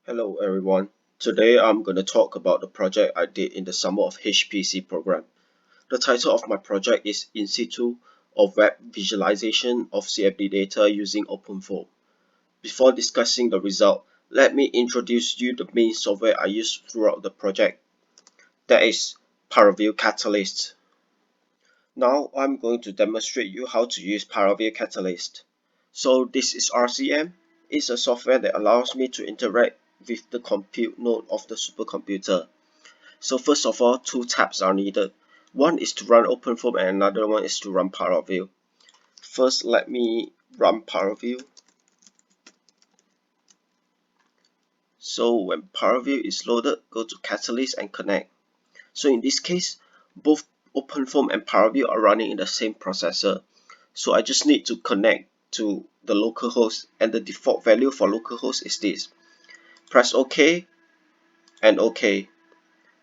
Hello everyone. Today I'm going to talk about the project I did in the summer of HPC program. The title of my project is In Situ or Web Visualization of CFD data using OpenFOAM. Before discussing the result, let me introduce you the main software I used throughout the project. That is ParaView Catalyst. Now I'm going to demonstrate you how to use ParaView Catalyst. So this is RCM. It's a software that allows me to interact with the compute node of the supercomputer. So first of all, two tabs are needed. One is to run OpenFOAM and another one is to run ParaView. First, let me run ParaView. So when ParaView is loaded, go to Catalyst and connect. So in this case, both OpenFOAM and ParaView are running in the same processor. So I just need to connect to the localhost, and the default value for localhost is this. Press OK and OK.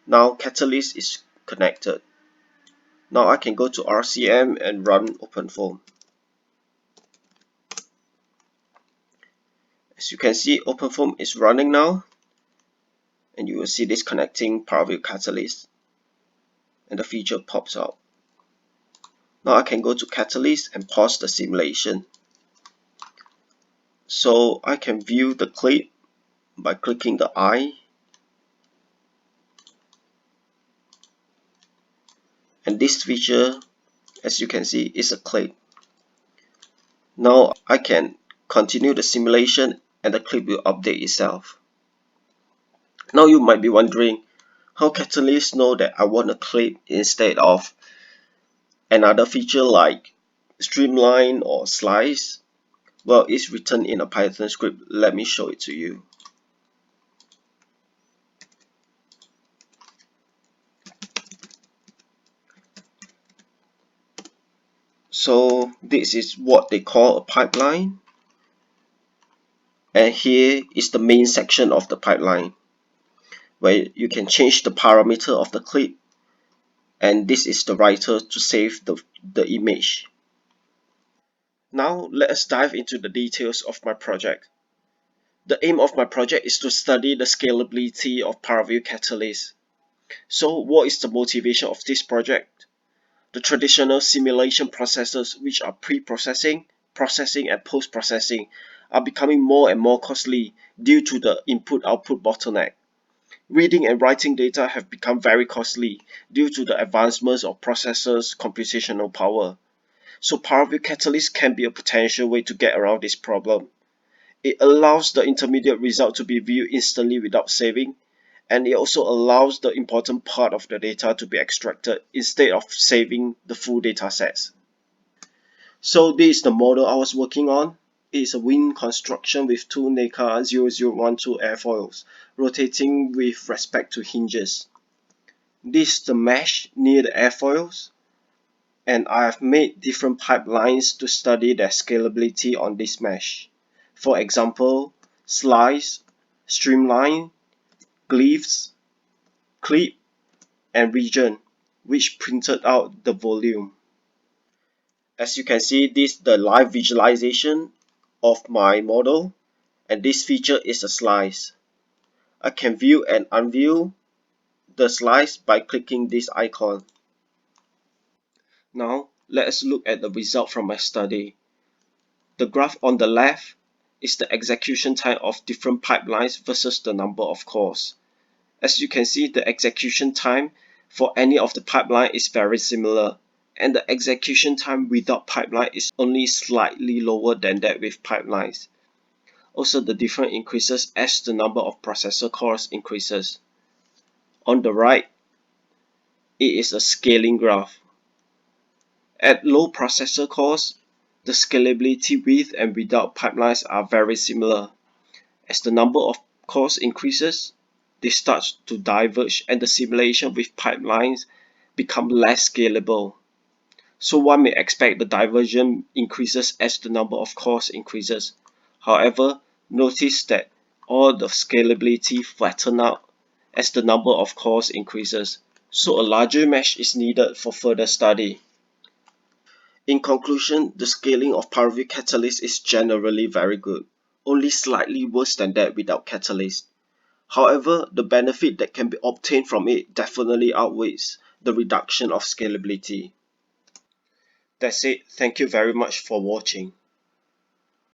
Now Catalyst is connected. Now I can go to RCM and run OpenFOAM. As you can see, OpenFOAM is running now, and you will see this connecting ParaView Catalyst, and the feature pops out. Now I can go to Catalyst and pause the simulation. So I can view the clip by clicking the eye, and this feature, as you can see, is a clip. Now I can continue the simulation and the clip will update itself. Now you might be wondering, how Catalyst know that I want a clip instead of another feature like streamline or slice? Well, it's written in a Python script. Let me show it to you. So this is what they call a pipeline, and here is the main section of the pipeline where you can change the parameter of the clip, and this is the writer to save the image. Now let us dive into the details of my project. The aim of my project is to study the scalability of ParaView Catalyst. So what is the motivation of this project? The traditional simulation processes, which are pre-processing, processing and post-processing, are becoming more and more costly due to the input-output bottleneck. Reading and writing data have become very costly due to the advancements of processors' computational power. So ParaView Catalyst can be a potential way to get around this problem. It allows the intermediate result to be viewed instantly without saving, and it also allows the important part of the data to be extracted instead of saving the full data sets. So this is the model I was working on. It is a wing construction with two NECA 0012 airfoils rotating with respect to hinges. This is the mesh near the airfoils, and I have made different pipelines to study their scalability on this mesh. For example, slice, streamline, glyphs, clip, and region, which printed out the volume. As you can see, this is the live visualization of my model, and this feature is a slice. I can view and unview the slice by clicking this icon. Now let us look at the result from my study. The graph on the left is the execution time of different pipelines versus the number of cores. As you can see, the execution time for any of the pipeline is very similar, and the execution time without pipeline is only slightly lower than that with pipelines. Also, the difference increases as the number of processor cores increases. On the right, it is a scaling graph. At low processor cores, the scalability with and without pipelines are very similar. As the number of cores increases, they start to diverge and the simulation with pipelines become less scalable. So one may expect the diversion increases as the number of cores increases. However, notice that all the scalability flatten out as the number of cores increases. So a larger mesh is needed for further study. In conclusion, the scaling of ParaView Catalyst is generally very good, only slightly worse than that without Catalyst. However, the benefit that can be obtained from it definitely outweighs the reduction of scalability. That's it. Thank you very much for watching.